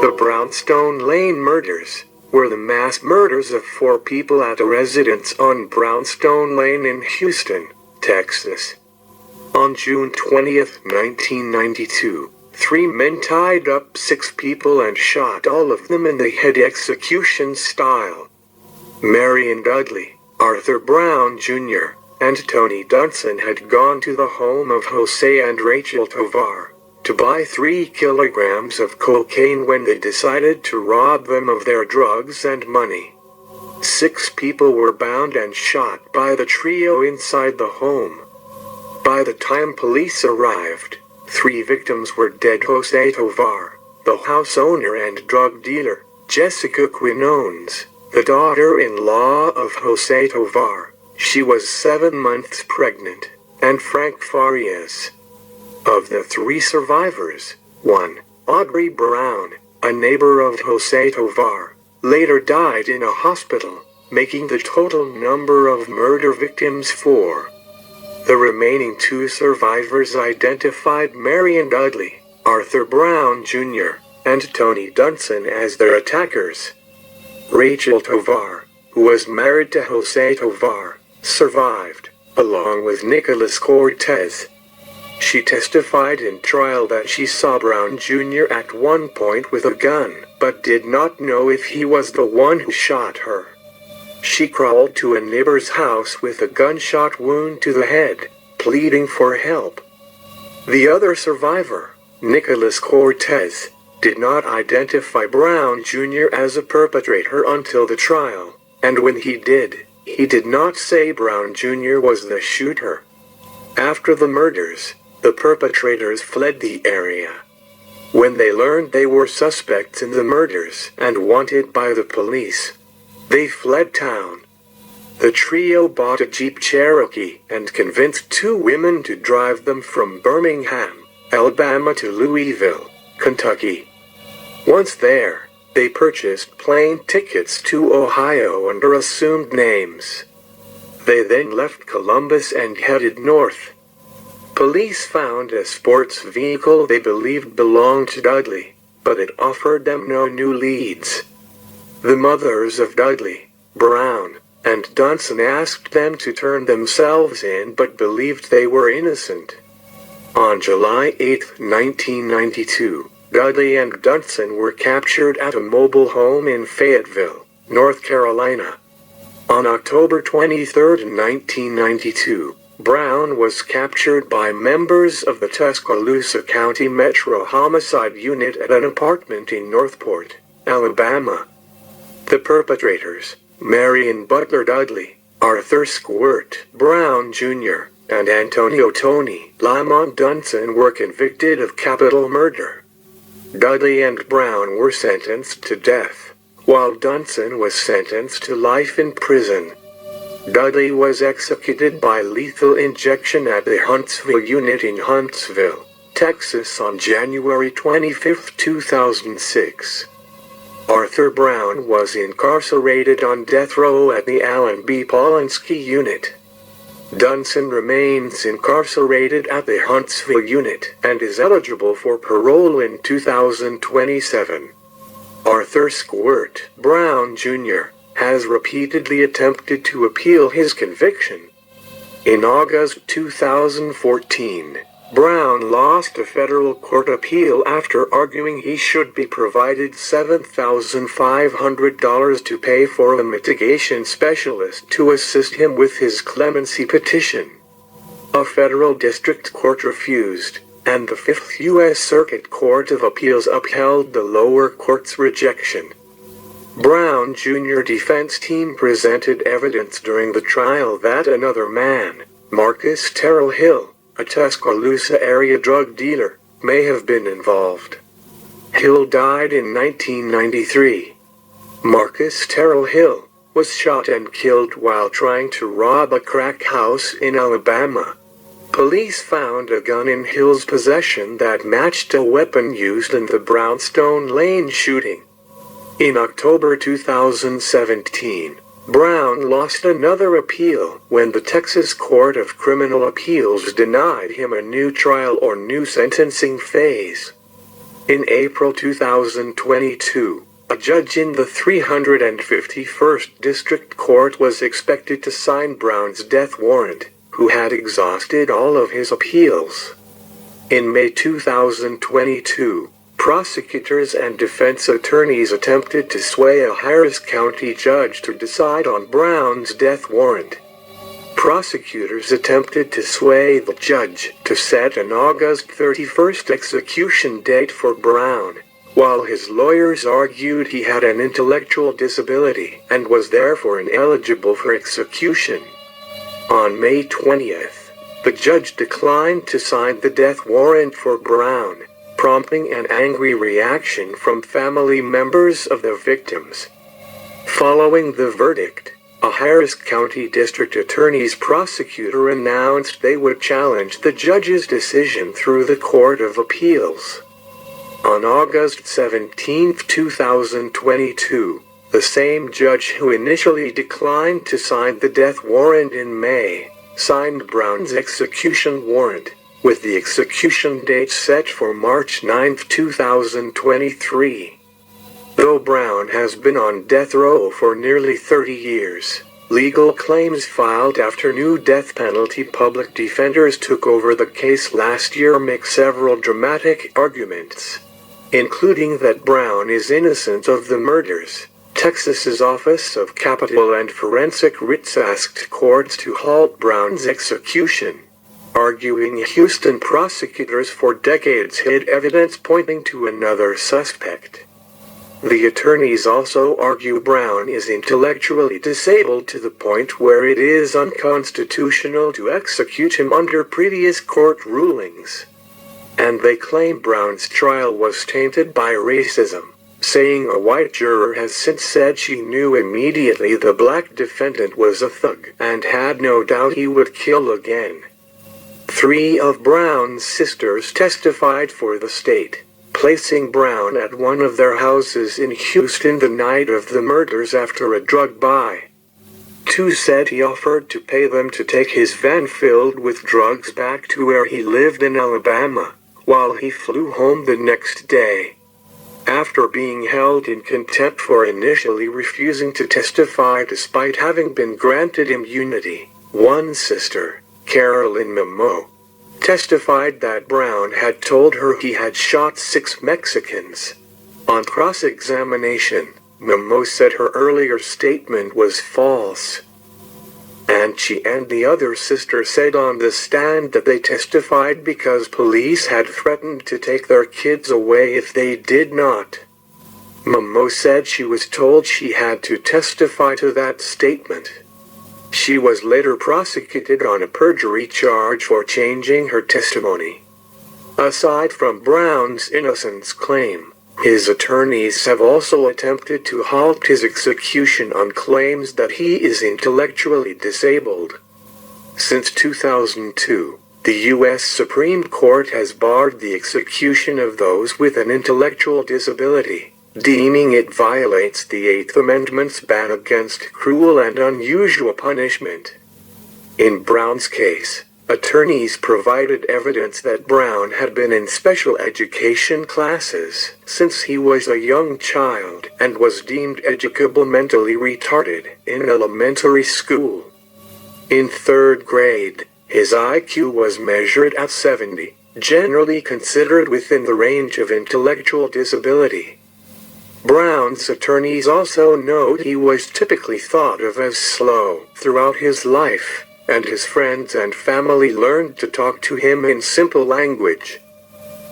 The Brownstone Lane murders were the mass murders of 4 people at a residence on Brownstone Lane in Houston, Texas. On June 20, 1992, 3 men tied up 6 people and shot all of them in the head execution style. Marion Dudley, Arthur Brown Jr., and Tony Dunson had gone to the home of Jose and Rachel Tovar to buy 3 kilograms of cocaine when they decided to rob them of their drugs and money. 6 people were bound and shot by the trio inside the home. By the time police arrived, 3 victims were dead: Jose Tovar, the house owner and drug dealer; Jessica Quinones, the daughter-in-law of Jose Tovar, she was 7 months pregnant; and Frank Farias. Of the 3 survivors, 1, Audrey Brown, a neighbor of Jose Tovar, later died in a hospital, making the total number of murder victims 4. The remaining 2 survivors identified Marion Dudley, Arthur Brown Jr., and Tony Dunson as their attackers. Rachel Tovar, who was married to Jose Tovar, survived, along with Nicholas Cortez. She testified in trial that she saw Brown Jr. at one point with a gun, but did not know if he was the one who shot her. She crawled to a neighbor's house with a gunshot wound to the head, pleading for help. The other survivor, Nicholas Cortez, did not identify Brown Jr. as a perpetrator until the trial, and when he did not say Brown Jr. was the shooter. After the murders, the perpetrators fled the area. When they learned they were suspects in the murders and wanted by the police, they fled town. The trio bought a Jeep Cherokee and convinced 2 women to drive them from Birmingham, Alabama to Louisville, Kentucky. Once there, they purchased plane tickets to Ohio under assumed names. They then left Columbus and headed north. Police found a sports vehicle they believed belonged to Dudley, but it offered them no new leads. The mothers of Dudley, Brown, and Dunson asked them to turn themselves in but believed they were innocent. On July 8, 1992, Dudley and Dunson were captured at a mobile home in Fayetteville, North Carolina. On October 23, 1992, Brown was captured by members of the Tuscaloosa County Metro Homicide Unit at an apartment in Northport, Alabama. The perpetrators, Marion Butler Dudley, Arthur Squirt Brown Jr., and Antonio Tony Lamont Dunson were convicted of capital murder. Dudley and Brown were sentenced to death, while Dunson was sentenced to life in prison. Dudley was executed by lethal injection at the Huntsville unit in Huntsville, Texas on January 25, 2006. Arthur Brown was incarcerated on death row at the Alan B. Polinsky unit. Dunson remains incarcerated at the Huntsville unit and is eligible for parole in 2027. Arthur Squirt Brown Jr. has repeatedly attempted to appeal his conviction. In August 2014, Brown lost a federal court appeal after arguing he should be provided $7,500 to pay for a mitigation specialist to assist him with his clemency petition. A federal district court refused, and the 5th U.S. Circuit Court of Appeals upheld the lower court's rejection. Brown Jr. defense team presented evidence during the trial that another man, Marcus Terrell Hill, a Tuscaloosa area drug dealer, may have been involved. Hill died in 1993. Marcus Terrell Hill was shot and killed while trying to rob a crack house in Alabama. Police found a gun in Hill's possession that matched a weapon used in the Brownstone Lane shooting. In October 2017, Brown lost another appeal when the Texas Court of Criminal Appeals denied him a new trial or new sentencing phase. In April 2022, a judge in the 351st District Court was expected to sign Brown's death warrant, who had exhausted all of his appeals. In May 2022, prosecutors and defense attorneys attempted to sway a Harris County judge to decide on Brown's death warrant. Prosecutors attempted to sway the judge to set an August 31st execution date for Brown, while his lawyers argued he had an intellectual disability and was therefore ineligible for execution. On May 20th, the judge declined to sign the death warrant for Brown, prompting an angry reaction from family members of the victims. Following the verdict, a Harris County District Attorney's prosecutor announced they would challenge the judge's decision through the Court of Appeals. On August 17, 2022, the same judge who initially declined to sign the death warrant in May, signed Brown's execution warrant, with the execution date set for March 9, 2023. Though Brown has been on death row for nearly 30 years, legal claims filed after new death penalty public defenders took over the case last year make several dramatic arguments, including that Brown is innocent of the murders. Texas's Office of Capital and Forensic Writs asked courts to halt Brown's execution, arguing Houston prosecutors for decades hid evidence pointing to another suspect. The attorneys also argue Brown is intellectually disabled to the point where it is unconstitutional to execute him under previous court rulings. And they claim Brown's trial was tainted by racism, saying a white juror has since said she knew immediately the black defendant was a thug and had no doubt he would kill again. 3 of Brown's sisters testified for the state, placing Brown at one of their houses in Houston the night of the murders after a drug buy. 2 said he offered to pay them to take his van filled with drugs back to where he lived in Alabama, while he flew home the next day. After being held in contempt for initially refusing to testify despite having been granted immunity, one sister, Carolyn Memo, testified that Brown had told her he had shot 6 Mexicans. On cross-examination, Memo said her earlier statement was false. And she and the other sister said on the stand that they testified because police had threatened to take their kids away if they did not. Memo said she was told she had to testify to that statement. She was later prosecuted on a perjury charge for changing her testimony. Aside from Brown's innocence claim, his attorneys have also attempted to halt his execution on claims that he is intellectually disabled. Since 2002, the U.S. Supreme Court has barred the execution of those with an intellectual disability, deeming it violates the 8th Amendment's ban against cruel and unusual punishment. In Brown's case, attorneys provided evidence that Brown had been in special education classes since he was a young child and was deemed educable mentally retarded in elementary school. In 3rd grade, his IQ was measured at 70, generally considered within the range of intellectual disability. Brown's attorneys also note he was typically thought of as slow throughout his life, and his friends and family learned to talk to him in simple language.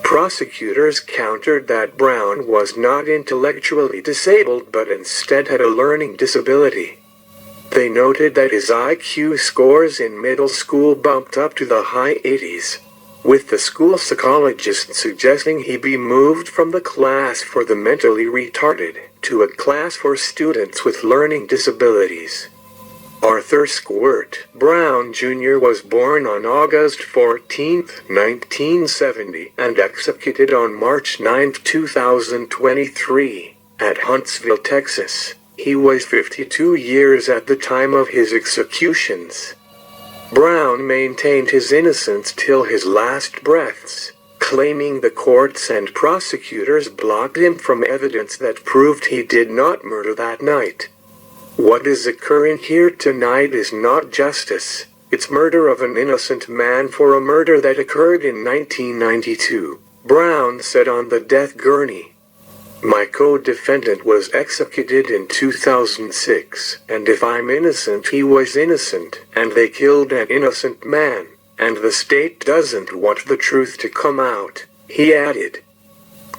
Prosecutors countered that Brown was not intellectually disabled but instead had a learning disability. They noted that his IQ scores in middle school bumped up to the high 80s, with the school psychologist suggesting he be moved from the class for the mentally retarded to a class for students with learning disabilities. Arthur Squirt Brown Jr. was born on August 14, 1970, and executed on March 9, 2023, at Huntsville, Texas. He was 52 years at the time of his executions. Brown maintained his innocence till his last breaths, claiming the courts and prosecutors blocked him from evidence that proved he did not murder that night. What is occurring here tonight is not justice, it's murder of an innocent man for a murder that occurred in 1992, Brown said on the death gurney. My co-defendant was executed in 2006, and if I'm innocent, he was innocent, and they killed an innocent man, and the state doesn't want the truth to come out, he added.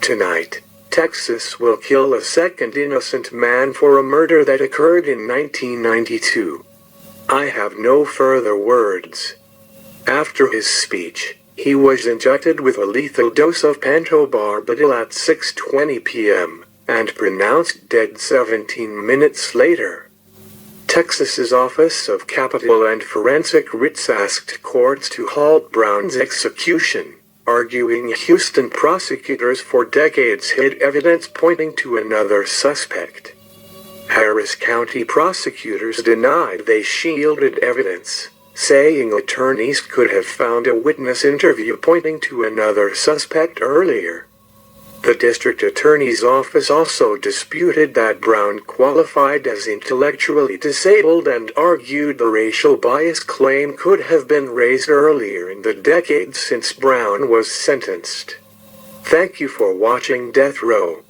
Tonight, Texas will kill a second innocent man for a murder that occurred in 1992. I have no further words. After his speech, he was injected with a lethal dose of pentobarbital at 6:20 p.m., and pronounced dead 17 minutes later. Texas's Office of Capital and Forensic Writs asked courts to halt Brown's execution, arguing Houston prosecutors for decades hid evidence pointing to another suspect. Harris County prosecutors denied they shielded evidence, saying attorneys could have found a witness interview pointing to another suspect earlier. The district attorney's office also disputed that Brown qualified as intellectually disabled and argued the racial bias claim could have been raised earlier in the decade since Brown was sentenced. Thank you for watching Death Row.